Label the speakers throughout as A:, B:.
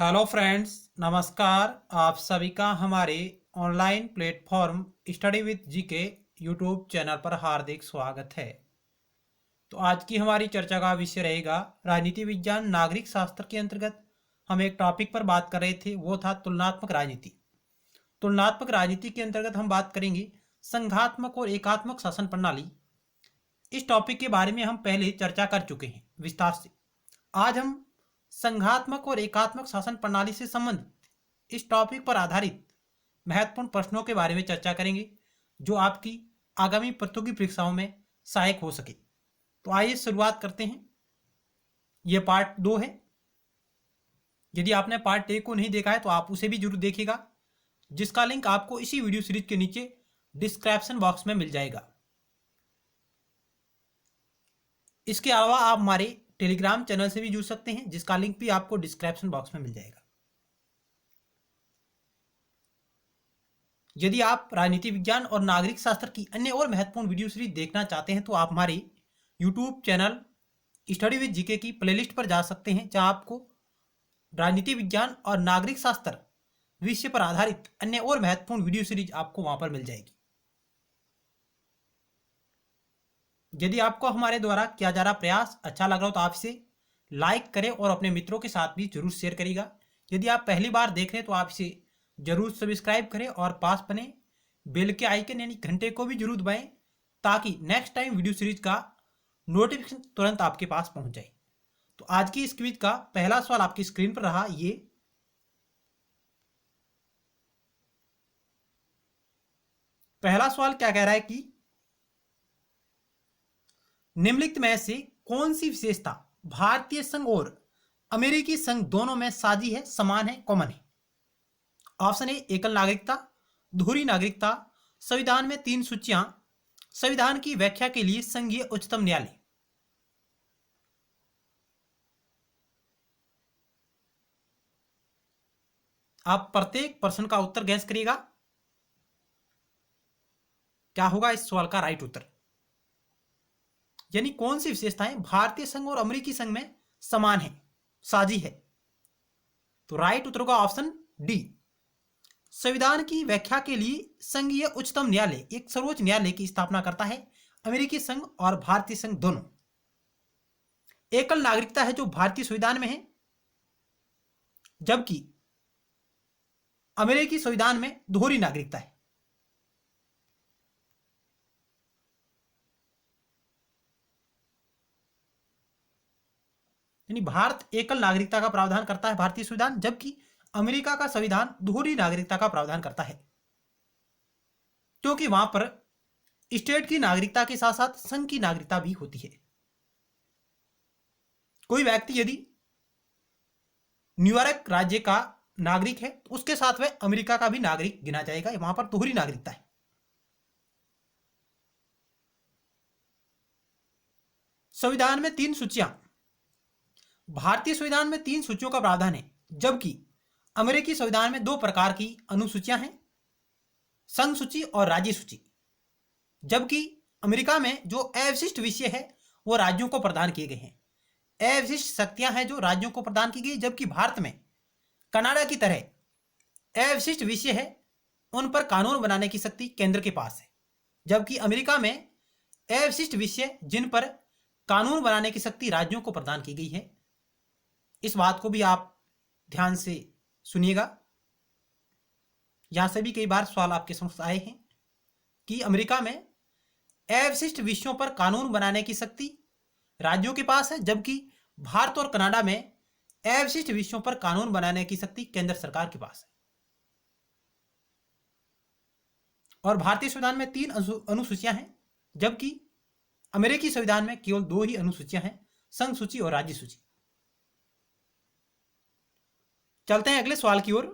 A: Hello friends, नमस्कार। आप सभी का हमारे online platform study with GK YouTube channel पर हार्दिक स्वागत है। तो आज की हमारी चर्चा का विषय रहेगा राजनीति विज्ञान नागरिक शास्त्र के अंतर्गत हम एक टॉपिक पर बात कर रहे थे, वो था तुलनात्मक राजनीति। तुलनात्मक राजनीति के अंतर्गत हम बात करेंगे संघात्मक और एकात्मक शासन प्रणाली। इस टॉपिक के बारे में हम पहले चर्चा कर चुके हैं विस्तार से। आज हम संघात्मक और एकात्मक शासन प्रणाली से संबंधित इस टॉपिक पर आधारित महत्वपूर्ण प्रश्नों के बारे में चर्चा करेंगे, जो आपकी आगामी प्रतियोगी परीक्षाओं में सहायक हो सके। तो आइए शुरुआत करते हैं। यह पार्ट 2 है। यदि आपने पार्ट 1 को नहीं देखा है तो आप उसे भी जरूर देखिएगा, जिसका लिंक आपको इसी वीडियो सीरीज के नीचे डिस्क्रिप्शन बॉक्स में मिल जाएगा। इसके अलावा आप हमारे टेलीग्राम चैनल से भी जुड़ सकते हैं, जिसका लिंक भी आपको डिस्क्रिप्शन बॉक्स में मिल जाएगा। यदि आप राजनीति विज्ञान और नागरिक शास्त्र की अन्य और महत्वपूर्ण वीडियो सीरीज देखना चाहते हैं तो आप हमारे YouTube channel study with GK की प्लेलिस्ट पर जा सकते हैं, जहां आपको राजनीति विज्ञान और नागरिक शास्त्र विषय पर आधारित अन्य और महत्वपूर्ण वीडियो सीरीज आपको वहां पर मिल जाएगी। यदि आपको हमारे द्वारा किया जा रहा प्रयास अच्छा लग रहा हो तो आप इसे लाइक करें और अपने मित्रों के साथ भी जरूर शेयर करिएगा। यदि आप पहली बार देख रहे हैं तो आप इसे जरूर सब्सक्राइब करें और पास बने बेल के आइकन यानी घंटे को भी जरूर दबाएं, ताकि नेक्स्ट टाइम वीडियो सीरीज का नोटिफिकेशन तुरंत आपके पास पहुंच जाए। तो आज की इस क्विज का पहला सवाल आपकी स्क्रीन पर रहा। ये पहला सवाल क्या कह रहा है कि निम्नलिखित में से कौन सी विशेषता भारतीय संघ और अमेरिकी संघ दोनों में साझी है, समान है, कॉमन है? ऑप्शन ए एकल नागरिकता, दोहरी नागरिकता, संविधान में 3 सूचियां, संविधान की व्याख्या के लिए संघीय उच्चतम न्यायालय। आप प्रत्येक प्रश्न का उत्तर गैस करिएगा। क्या होगा इस सवाल का राइट उत्तर? यानी कौन सी विशेषताएं भारतीय संघ और अमेरिकी संघ में समान है, साझी है? तो राइट उत्तर होगा ऑप्शन डी। संविधान की व्याख्या के लिए संघीय उच्चतम न्यायालय एक सर्वोच्च न्यायालय की स्थापना करता है, अमेरिकी संघ और भारतीय संघ दोनों। एकल नागरिकता है जो भारतीय संविधान में है, जबकि अमेरिकी संविधान में दोहरी नागरिकता है। यानी भारत एकल नागरिकता का प्रावधान करता है भारतीय संविधान, जबकि अमेरिका का संविधान दोहरी नागरिकता का प्रावधान करता है, क्योंकि वहां पर स्टेट की नागरिकता के साथ साथ संघ की नागरिकता भी होती है। कोई व्यक्ति यदि न्यूयॉर्क राज्य का नागरिक है तो उसके साथ वह अमेरिका का भी नागरिक गिना जाएगा, वहां पर दोहरी नागरिकता है। संविधान में 3 सूचियां, भारतीय संविधान में 3 सूचियों का प्रावधान है, जबकि अमेरिकी संविधान में 2 प्रकार की अनुसूचियां हैं, संघ सूची और राज्य सूची। जबकि अमेरिका में जो अवशिष्ट विषय है वो राज्यों को प्रदान किए गए हैं, अवशिष्ट शक्तियां हैं जो राज्यों को प्रदान की गई, जबकि भारत में कनाडा की तरह अवशिष्ट विषय है, उन पर कानून बनाने की शक्ति केंद्र के पास है। जबकि अमेरिका में अवशिष्ट विषय जिन पर कानून बनाने की शक्ति राज्यों को प्रदान की गई है। इस बात को भी आप ध्यान से सुनिएगा। यहां से भी कई बार सवाल आपके समक्ष आए हैं कि अमेरिका में अवशिष्ट विषयों पर कानून बनाने की शक्ति राज्यों के पास है, जबकि भारत और कनाडा में अवशिष्ट विषयों पर कानून बनाने की शक्ति केंद्र सरकार के पास है। और भारतीय संविधान में 3 अनुसूचियां हैं, जबकि अमेरिकी संविधान में केवल 2 ही अनुसूचियां हैं, संघ सूची और राज्य सूची। चलते हैं अगले सवाल की ओर।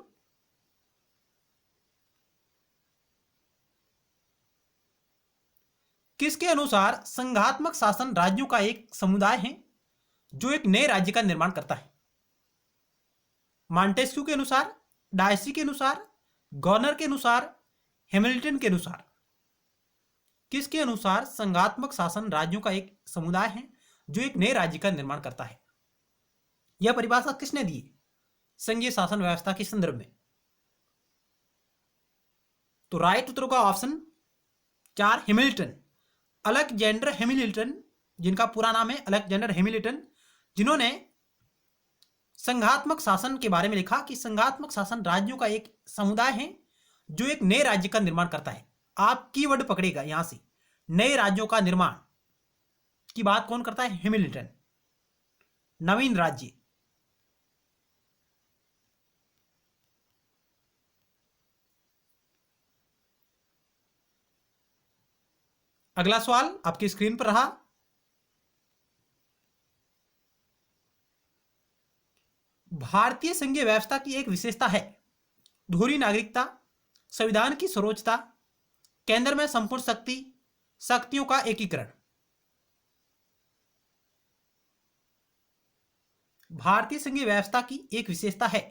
A: किसके अनुसार संघात्मक शासन राज्यों का एक समुदाय है जो एक नए राज्य का निर्माण करता है? मॉन्टेस्क्यू के अनुसार, डायसी के अनुसार, गवर्नर के अनुसार, हैमिल्टन के अनुसार? किसके अनुसार संघात्मक शासन राज्यों का एक समुदाय है जो एक नए राज्य का निर्माण करता है? यह परिभाषा किसने दी? संघीय शासन व्यवस्था के संदर्भ में। तो राइट उत्तर का ऑप्शन 4 हैमिल्टन, अलेक्जेंडर हैमिल्टन, जिनका पूरा नाम है अलेक्जेंडर हैमिल्टन, जिन्होंने संघात्मक शासन के बारे में लिखा कि संघात्मक शासन राज्यों का एक समुदाय है जो एक नए राज्य का निर्माण करता है। आप कीवर्ड पकड़ेगा यहां से, नए राज्यों का निर्माण की बात कौन करता है? हैमिल्टन। नवीन राज्य। अगला सवाल आपकी स्क्रीन पर रहा। भारतीय संघीय व्यवस्था की एक विशेषता है दोहरी नागरिकता, संविधान की सर्वोच्चता, केंद्र में संपूर्ण शक्ति, शक्तियों का एकीकरण। भारतीय संघीय व्यवस्था की एक विशेषता है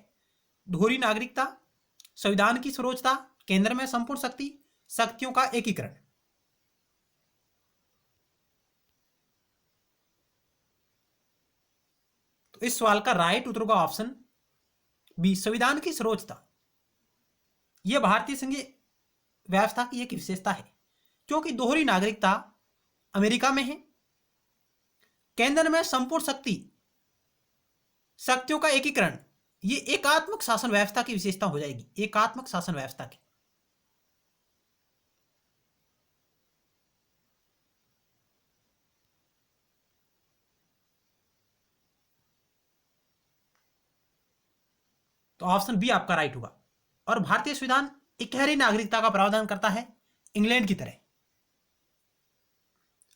A: दोहरी नागरिकता, संविधान की सर्वोच्चता, केंद्र में संपूर्ण शक्ति, शक्तियों का एकीकरण। तो इस सवाल का राइट उत्तर का ऑप्शन बी, संविधान की सर्वोच्चता। यह भारतीय संघीय व्यवस्था की एक विशेषता है क्योंकि दोहरी नागरिकता अमेरिका में है, केंद्र में संपूर्ण शक्ति, शक्तियों का एकीकरण, ये एकात्मक शासन व्यवस्था की विशेषता हो जाएगी, एकात्मक शासन व्यवस्था की। तो ऑप्शन बी आपका राइट होगा। और भारतीय संविधान इकहरी नागरिकता का प्रावधान करता है इंग्लैंड की तरह।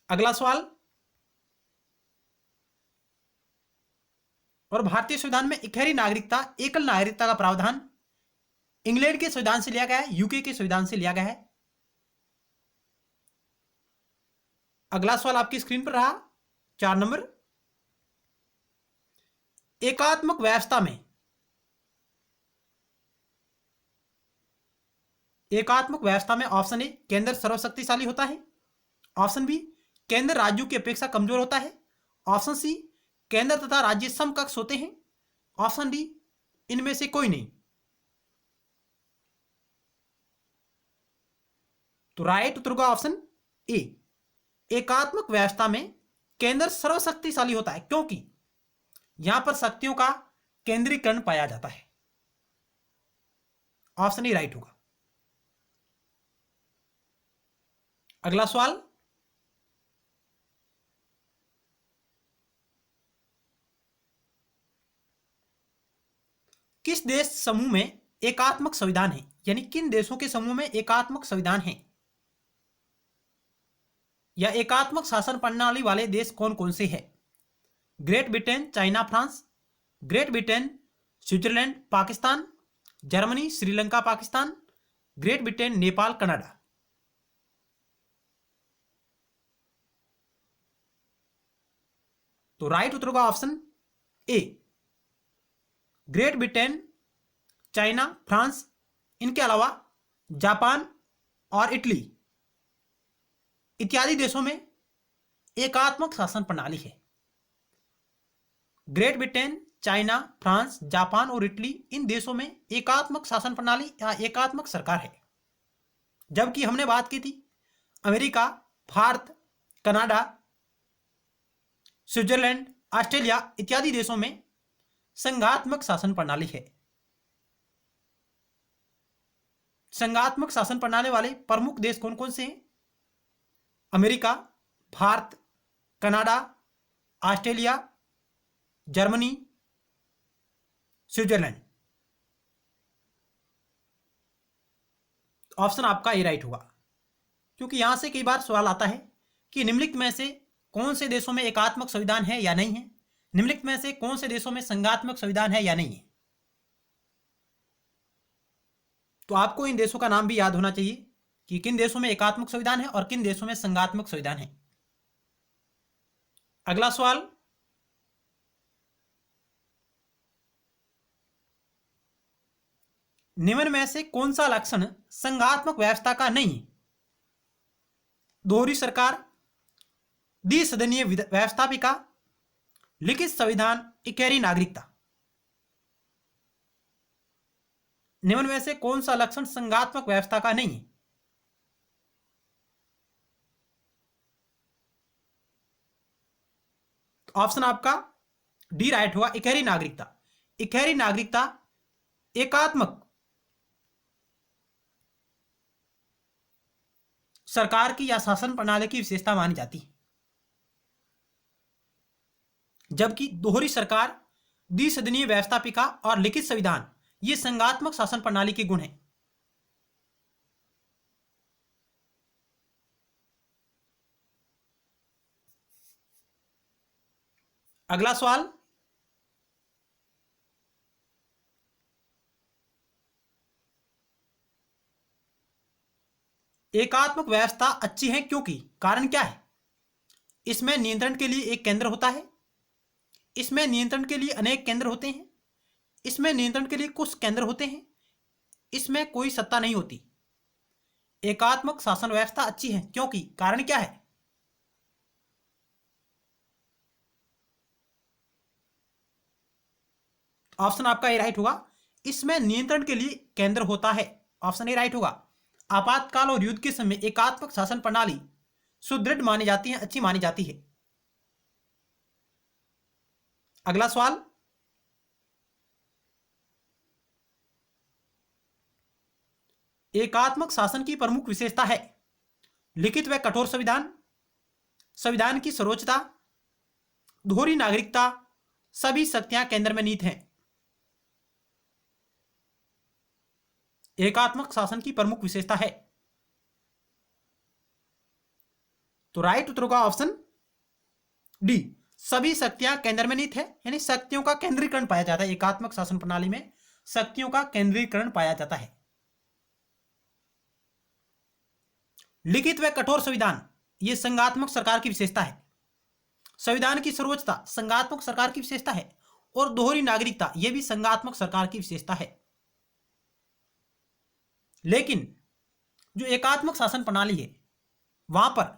A: अगला सवाल, और भारतीय संविधान में इकहरी नागरिकता, एकल नागरिकता का प्रावधान इंग्लैंड के संविधान से लिया गया है, यूके के संविधान से लिया गया है। अगला सवाल आपकी स्क्रीन पर रहा 4 नंबर। एकात्मक व्यवस्था में, एकात्मक व्यवस्था में ऑप्शन ए केंद्र सर्वशक्तिशाली होता है, ऑप्शन बी केंद्र राज्यों की अपेक्षा कमजोर होता है, ऑप्शन सी केंद्र तथा राज्य समकक्ष होते हैं, ऑप्शन डी इनमें से कोई नहीं। तो राइट उत्तर का ऑप्शन ए, एकात्मक व्यवस्था में केंद्र सर्वशक्तिशाली होता है क्योंकि यहां पर शक्तियों का केंद्रीकरण पाया जाता है। ऑप्शन ए राइट होगा। अगला सवाल, किस देश समूह में एकात्मक संविधान है, यानी किन देशों के समूह में एकात्मक संविधान है या एकात्मक शासन प्रणाली वाले देश कौन कौन से हैं? Great Britain, China, France, great Britain, Switzerland, Pakistan, Germany, Sri Lanka, Pakistan, great Britain, Nepal, Canada. तो राइट उत्तर का option A, great Britain, China, France, इनके अलावा जापान और इटली इत्यादि देशों में एकात्मक शासन प्रणाली है। Great Britain, China, France, Japan और इटली, इन देशों में एकात्मक शासन प्रणाली या एकात्मक सरकार है। जबकि हमने बात की थी America, Bharat, Canada, Switzerland, Australia इत्यादि देशों में संघात्मक शासन प्रणाली है। संघात्मक शासन प्रणाली वाले प्रमुख देश कौन कौन से हैं? America, Bharat, Canada, Australia, Germany, Switzerland. Option आपका ए राइट होगा क्योंकि यहां से कई बार सवाल आता है कि निम्नलिखित में से कौन से देशों में एकात्मक संविधान है या नहीं है, निम्नलिखित में से कौन से देशों में संघात्मक संविधान है या नहीं है। तो आपको इन देशों का नाम भी याद होना चाहिए कि किन देशों में एकात्मक संविधान है और किन देशों में संघात्मक संविधान है। अगला सवाल, निम्न में से कौन सा लक्षण संघात्मक व्यवस्था का नहीं है? दोहरी सरकार, द्विसदनीय व्यवस्थापिका, लिखित संविधान, इकहरी नागरिकता। निम्न में से कौन सा लक्षण संघात्मक व्यवस्था का नहीं है? ऑप्शन आपका डी राइट हुआ, इकहरी नागरिकता। इकहरी नागरिकता एकात्मक सरकार की या शासन प्रणाली की विशेषता मानी जाती है, जबकि दोहरी सरकार, द्विसदनीय व्यवस्थापिका और लिखित संविधान ये संघात्मक शासन प्रणाली के गुण हैं। अगला सवाल, एकात्मक व्यवस्था अच्छी है क्योंकि कारण क्या है? इसमें नियंत्रण के लिए एक केंद्र होता है, इसमें नियंत्रण के लिए अनेक केंद्र होते हैं, इसमें नियंत्रण के लिए कुछ केंद्र होते हैं, इसमें कोई सत्ता नहीं होती। एकात्मक शासन व्यवस्था अच्छी है क्योंकि कारण क्या है? ऑप्शन आपका ए राइट होगा, इसमें नियंत्रण के लिए केंद्र होता है। ऑप्शन ए राइट होगा। आपातकाल और युद्ध के समय एकात्मक शासन प्रणाली सुदृढ़ मानी जाती है, अच्छी मानी जाती है। अगला सवाल, एकात्मक शासन की प्रमुख विशेषता है लिखित व कठोर संविधान, संविधान की सर्वोच्चता, दोहरी नागरिकता, सभी शक्तियां केंद्र में नीत हैं। एकात्मक शासन की प्रमुख विशेषता है, तो राइट उत्तर होगा ऑप्शन डी, सभी शक्तियां केंद्र में नीत है, यानी शक्तियों का केंद्रीकरण पाया जाता है। एकात्मक शासन प्रणाली में शक्तियों का केंद्रीकरण पाया जाता है। लिखित व कठोर संविधान यह संघात्मक सरकार की विशेषता है, संविधान की सर्वोच्चता संघात्मक सरकार की विशेषता है, और दोहरी नागरिकता यह भी संघात्मक सरकार की विशेषता है। लेकिन जो एकात्मक शासन प्रणाली है वहां पर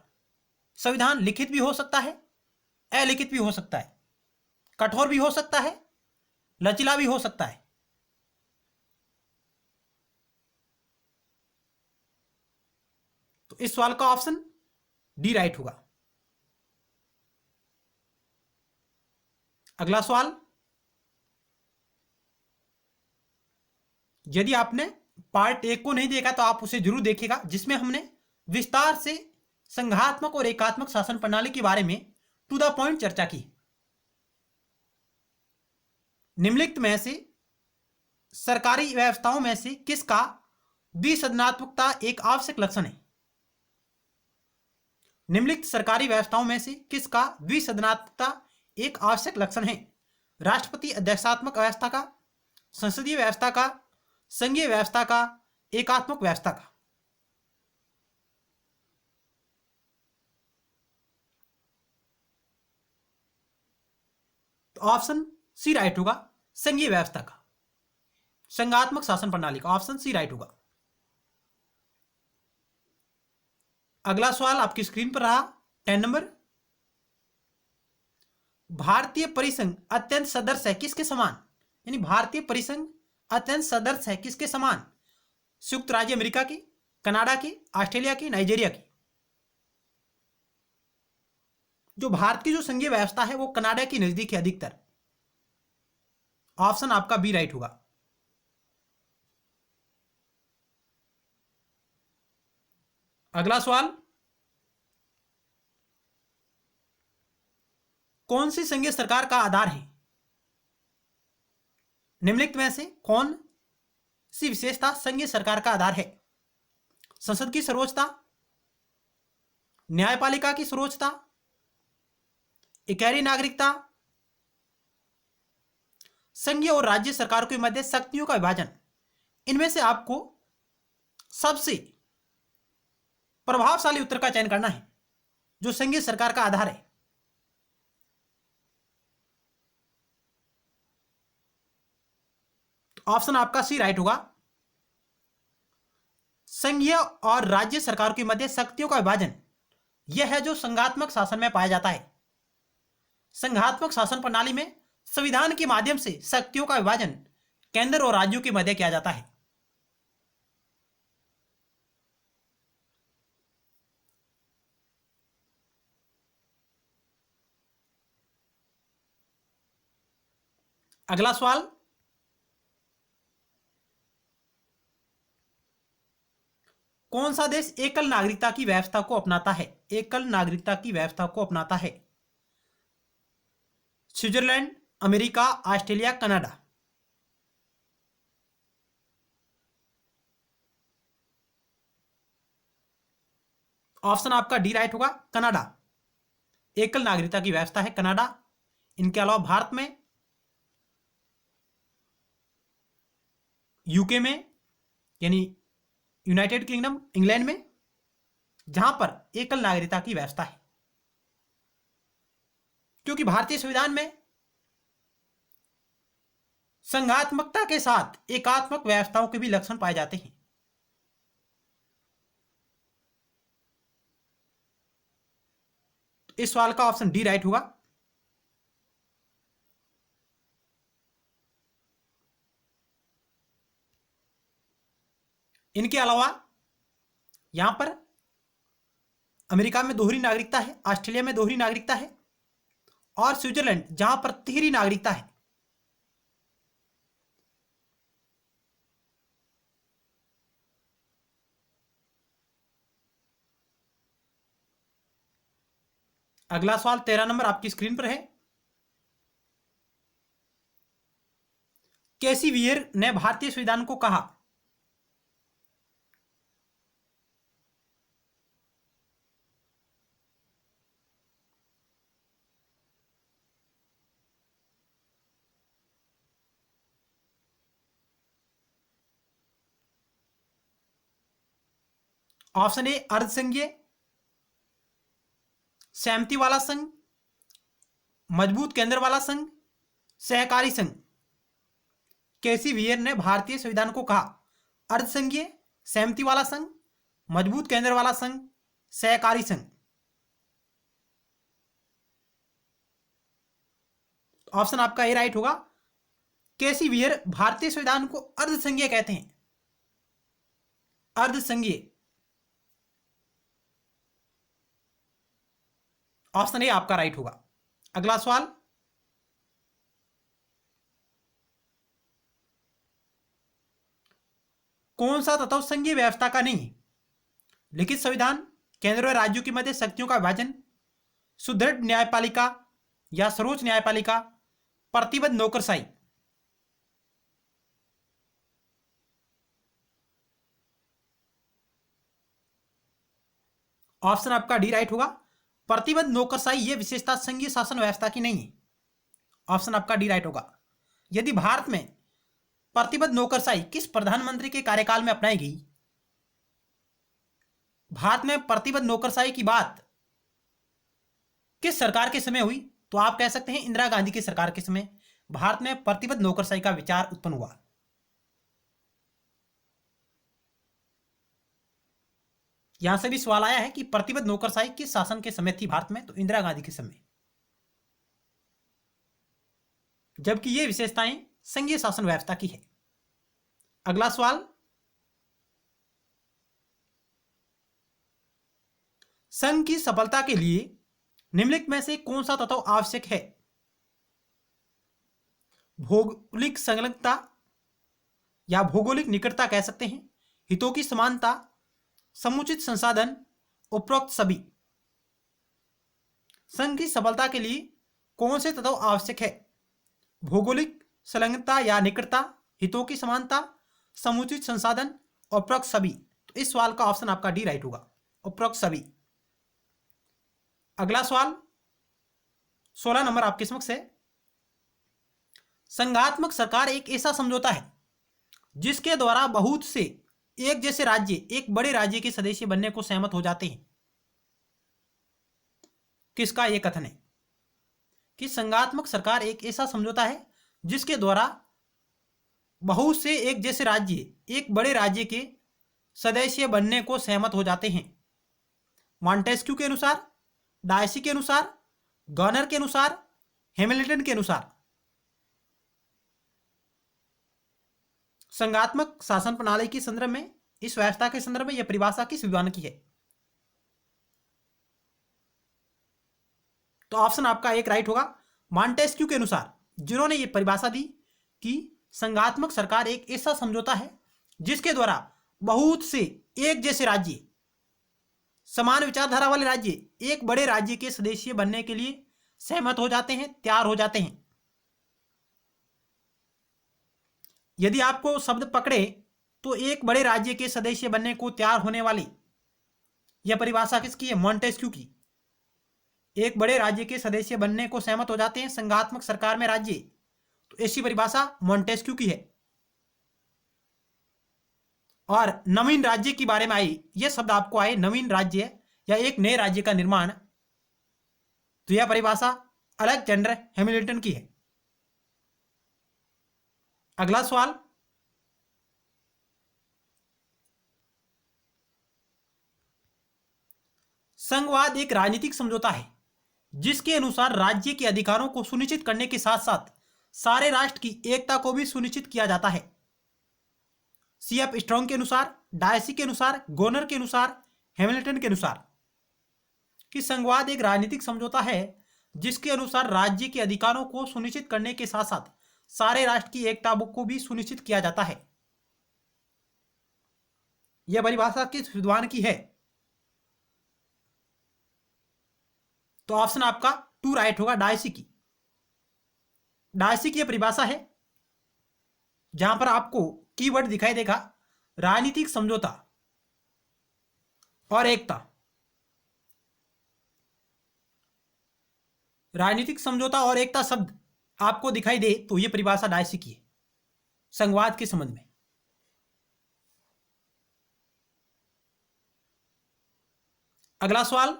A: संविधान लिखित भी हो सकता है, अलिखित भी हो सकता है, कठोर भी हो सकता है, लचीला भी हो सकता है। तो इस सवाल का ऑप्शन डी राइट होगा। अगला सवाल, यदि आपने पार्ट 1 को नहीं देखा तो आप उसे जरूर देखिएगा, जिसमें हमने विस्तार से संघात्मक और एकात्मक शासन प्रणाली के बारे में टू द पॉइंट चर्चा की। निम्नलिखित में से सरकारी व्यवस्थाओं में से किसका द्विसदनात्मकता एक आवश्यक लक्षण है? निम्नलिखित सरकारी व्यवस्थाओं में से किसका द्विसदनात्मकता एक आवश्यक लक्षण है? राष्ट्रपति अध्यक्षात्मक व्यवस्था का, संसदीय व्यवस्था का, संघीय व्यवस्था का, एकात्मक व्यवस्था का? तो ऑप्शन सी राइट होगा, संघीय व्यवस्था का, संघात्मक शासन प्रणाली का। ऑप्शन सी राइट होगा। अगला सवाल आपकी स्क्रीन पर रहा 10 नंबर, भारतीय परिसंघ अत्यंत सदस्य है किसके समान? यानी भारतीय परिसंघ अत्यंत सदस्य है किसके समान? संयुक्त राज्य अमेरिका की, कनाडा की, ऑस्ट्रेलिया की, नाइजीरिया की? जो भारत की जो संघीय व्यवस्था है वो कनाडा की नजदीक है अधिकतर। ऑप्शन आपका बी राइट होगा। अगला सवाल, कौन सी संघीय सरकार का आधार है? निम्नलिखित में से कौन सी विशेषता संघीय सरकार का आधार है? संसद की सर्वोच्चता, न्यायपालिका की सर्वोच्चता, इकहरी नागरिकता, संघीय और राज्य सरकारों के मध्य शक्तियों का विभाजन? इनमें से आपको सबसे प्रभावशाली उत्तर का चयन करना है जो संघीय सरकार का आधार है। तो ऑप्शन आपका सी राइट होगा, संघीय और राज्य सरकारों के मध्य शक्तियों का विभाजन यह है जो संघात्मक शासन में पाया जाता है। संघात्मक शासन प्रणाली में संविधान के माध्यम से शक्तियों का विभाजन केंद्र और राज्यों के मध्य किया जाता है। अगला सवाल, कौन सा देश एकल नागरिकता की व्यवस्था को अपनाता है? एकल नागरिकता की व्यवस्था को अपनाता है। Switzerland, America, Australia, Canada. Option आपका डी राइट होगा, कनाडा। एकल नागरिकता की व्यवस्था है कनाडा। इनके अलावा भारत में, यूके में यानी यूनाइटेड किंगडम, इंग्लैंड में, जहां पर एकल नागरिकता की व्यवस्था है, क्योंकि भारतीय संविधान में संघात्मकता के साथ एकात्मक व्यवस्थाओं के भी लक्षण पाए जाते हैं। इस सवाल का ऑप्शन डी राइट होगा। इनके अलावा यहां पर अमेरिका में दोहरी नागरिकता है, ऑस्ट्रेलिया में दोहरी नागरिकता है, और स्विट्जरलैंड जहां पर तिहरी नागरिकता है। अगला सवाल 13 नंबर आपकी स्क्रीन पर है। कैसी वियर ने भारतीय संविधान को कहा, ऑप्शन ए अर्धसंघीय, सहमति वाला संघ, मजबूत केंद्र वाला संघ, सहकारी संघ। कैसी वियर ने भारतीय संविधान को कहा, अर्धसंघीय, सहमति वाला संघ, मजबूत केंद्र वाला संघ, सहकारी संघ। ऑप्शन आपका ए राइट होगा। कैसी वियर भारतीय संविधान को अर्धसंघीय कहते हैं, अर्धसंघीय। ऑप्शन ए आपका राइट होगा। अगला सवाल, कौन सा तत्व संघीय व्यवस्था का नहीं है? लिखित संविधान, केंद्र और राज्यों के मध्य शक्तियों का विभाजन, सुदृढ़ न्यायपालिका या सर्वोच्च न्यायपालिका, प्रतिबद्ध नौकरशाही। ऑप्शन आपका डी राइट होगा। प्रतिबद्ध नौकरशाही यह विशेषता संघीय शासन व्यवस्था की नहीं है। ऑप्शन आपका डी राइट होगा। यदि भारत में प्रतिबद्ध नौकरशाही किस प्रधानमंत्री के कार्यकाल में अपनाई गई, भारत में प्रतिबद्ध नौकरशाही की बात किस सरकार के समय हुई, तो आप कह सकते हैं इंदिरा गांधी की सरकार के समय भारत में प्रतिबद्ध नौकरशाही का विचार उत्पन्न हुआ। यहां से भी सवाल आया है कि प्रतिबद्ध नौकरशाही किस शासन के समय थी भारत में, तो इंदिरा गांधी के समय, जबकि ये विशेषताएं संघीय शासन व्यवस्था की है। अगला सवाल, संघ की सफलता के लिए निम्नलिखित में से कौन सा तत्व आवश्यक है? भौगोलिक संलग्नता या भौगोलिक निकटता कह सकते हैं, हितों की समानता, समुचित संसाधन, उपरोक्त सभी। संघ की सफलता के लिए कौन से तत्व आवश्यक है? भौगोलिक संलग्नता या निकटता, हितों की समानता, समुचित संसाधन, उपरोक्त सभी। तो इस सवाल का ऑप्शन आपका डी राइट होगा, उपरोक्त सभी। अगला सवाल 16 नंबर आपके समक्ष है। संघात्मक सरकार एक ऐसा समझौता है जिसके द्वारा बहुत से एक जैसे राज्य एक बड़े राज्य के सदस्य बनने को सहमत हो जाते हैं। किसका यह कथन है कि संघात्मक सरकार एक ऐसा समझौता है जिसके द्वारा बहुत से एक जैसे राज्य एक बड़े राज्य के सदस्य बनने को सहमत हो जाते हैं? मॉन्टेस्क्यू के अनुसार, डायसी के अनुसार, गवर्नर के अनुसार, हैमिल्टन के अनुसार। संघात्मक शासन प्रणाली के संदर्भ में, इस व्यवस्था के संदर्भ में यह परिभाषा किस विद्वान की है? तो ऑप्शन आपका एक राइट होगा, मॉन्टेस्क्यू के अनुसार। जिन्होंने ये परिभाषा दी कि संघात्मक सरकार एक ऐसा समझौता है जिसके द्वारा बहुत से एक जैसे राज्य, समान विचारधारा वाले राज्य एक बड़े राज्य के सदस्य बनने के लिए सहमत हो जाते हैं, तैयार हो जाते हैं। यदि आपको शब्द पकड़े तो एक बड़े राज्य के सदस्य बनने को तैयार होने वाली यह परिभाषा किसकी है? मॉन्टेस्क्यू की। एक बड़े राज्य के सदस्य बनने को सहमत हो जाते हैं संघात्मक सरकार में राज्य, तो ऐसी परिभाषा मॉन्टेस्क्यू की है। और नवीन राज्य के बारे में आई, यह शब्द आपको आए नवीन राज्य या एक नए राज्य का निर्माण, तो यह परिभाषा अलेक्जेंडर हैमिल्टन की है। अगला सवाल, संघवाद एक राजनीतिक समझौता है जिसके अनुसार राज्य के अधिकारों को सुनिश्चित करने के साथ साथ सारे राष्ट्र की एकता को भी सुनिश्चित किया जाता है। सीएफ स्ट्रॉन्ग के अनुसार, डायसी के अनुसार, गोनर के अनुसार, हैमिल्टन के अनुसार कि संघवाद एक राजनीतिक समझौता है जिसके अनुसार राज्य के अधिकारों को सुनिश्चित करने के साथ साथ सारे राष्ट्र की एकता को भी सुनिश्चित किया जाता है। यह परिभाषा किस विद्वान की है? तो ऑप्शन आपका 2 राइट होगा, डायसी की। डायसी की यह परिभाषा है, जहां पर आपको कीवर्ड दिखाई देगा राजनीतिक समझौता और एकता। राजनीतिक समझौता और एकता शब्द आपको दिखाई दे तो यह परिभाषा डायसी की है संघवाद के संबंध में। अगला सवाल,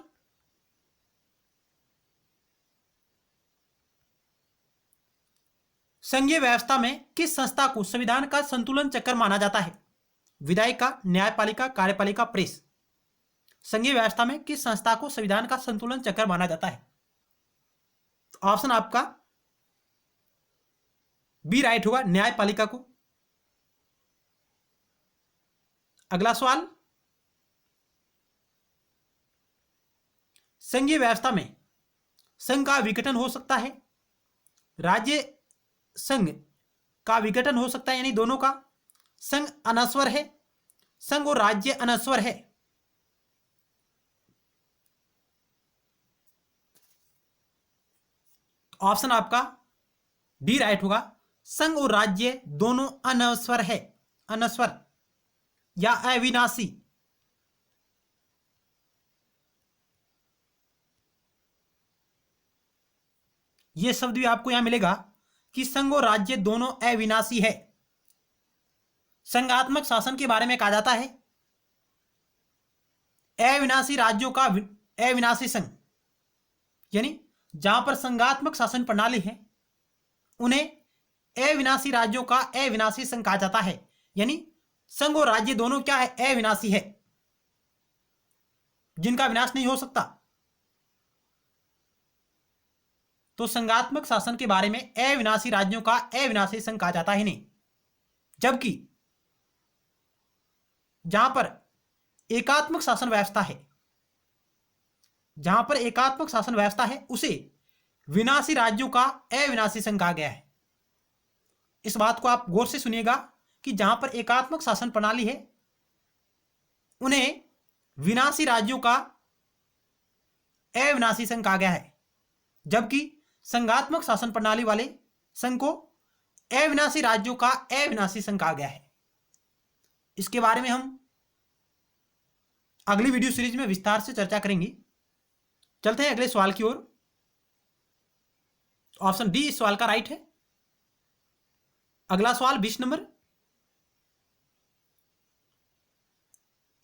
A: संघीय व्यवस्था में किस संस्था को संविधान का संतुलन चक्र माना जाता है? विधायिका, न्यायपालिका, कार्यपालिका, प्रेस। संघीय व्यवस्था में किस संस्था को संविधान का संतुलन चक्र माना जाता है? तो ऑप्शन आपका बी राइट होगा, न्यायपालिका को। अगला सवाल, संघीय व्यवस्था में संघ का विघटन हो सकता है, राज्य संघ का विघटन हो सकता है, यानी दोनों का। संघ अनस्वर है, संघ और राज्य अनस्वर है। ऑप्शन आपका डी राइट होगा, संघ और राज्य दोनों अनस्वर है, अनस्वर या अविनाशी। यह शब्द भी आपको यहां मिलेगा कि संघ और राज्य दोनों अविनाशी है। संघात्मक शासन के बारे में कहा जाता है अविनाशी राज्यों का अविनाशी संघ, यानी जहां पर संघात्मक शासन प्रणाली है उन्हें अविनाशी राज्यों का अविनाशी संघ कहा जाता है। यानी संघ और राज्य दोनों क्या है? अविनाशी है, जिनका विनाश नहीं हो सकता। तो संघात्मक शासन के बारे में अविनाशी राज्यों का अविनाशी संघ कहा जाता है नहीं। जबकि जहां पर एकात्मक शासन व्यवस्था है, जहां पर एकात्मक शासन व्यवस्था है उसे विनाशी राज्यों का अविनाशी संघ कहा गया है। इस बात को आप गौर से सुनिएगा कि जहां पर एकात्मक शासन प्रणाली है उन्हें विनाशी राज्यों का अविनाशी संघ कहा गया है, जबकि संघात्मक शासन प्रणाली वाले संघ को अविनाशी राज्यों का अविनाशी संघ कहा गया है। इसके बारे में हम अगली वीडियो सीरीज में विस्तार से चर्चा करेंगे। चलते हैं अगले सवाल की ओर। ऑप्शन डी इस सवाल का राइट है। अगला सवाल 20 नंबर,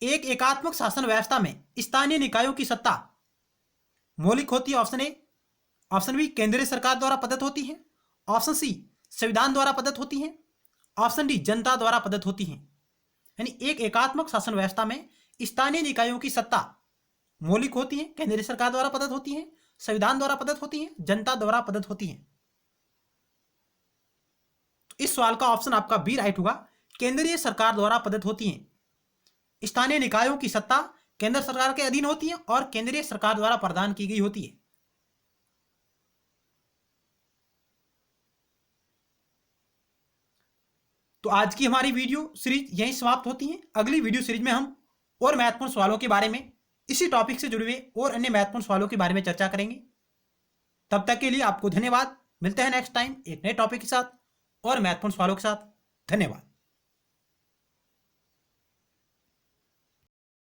A: एक एकात्मक शासन व्यवस्था में स्थानीय निकायों की सत्ता मौलिक होती है। Option A. ऑप्शन बी, केंद्रीय सरकार द्वारा प्रदत्त होती है। ऑप्शन सी, संविधान द्वारा प्रदत्त होती है। ऑप्शन डी, जनता द्वारा प्रदत्त होती है। यानी एक एकात्मक शासन व्यवस्था में स्थानीय निकायों की सत्ता मौलिक होती है, केंद्रीय सरकार द्वारा प्रदत्त होती है, संविधान द्वारा प्रदत्त होती है, जनता द्वारा प्रदत्त होती है। तो इस सवाल का ऑप्शन आपका बी राइट होगा, केंद्रीय सरकार द्वारा प्रदत्त होती है। स्थानीय निकायों की सत्ता केंद्र सरकार के अधीन होती है और केंद्रीय सरकार द्वारा प्रदान की गई होती है। तो आज की हमारी वीडियो सीरीज यहीं समाप्त होती है। अगली वीडियो सीरीज में हम और महत्वपूर्ण सवालों के बारे में, इसी टॉपिक से जुड़े हुए और अन्य महत्वपूर्ण सवालों के बारे में चर्चा करेंगे। तब तक के लिए आपको धन्यवाद। मिलते हैं नेक्स्ट टाइम एक नए टॉपिक के साथ और महत्वपूर्ण सवालों के साथ। धन्यवाद।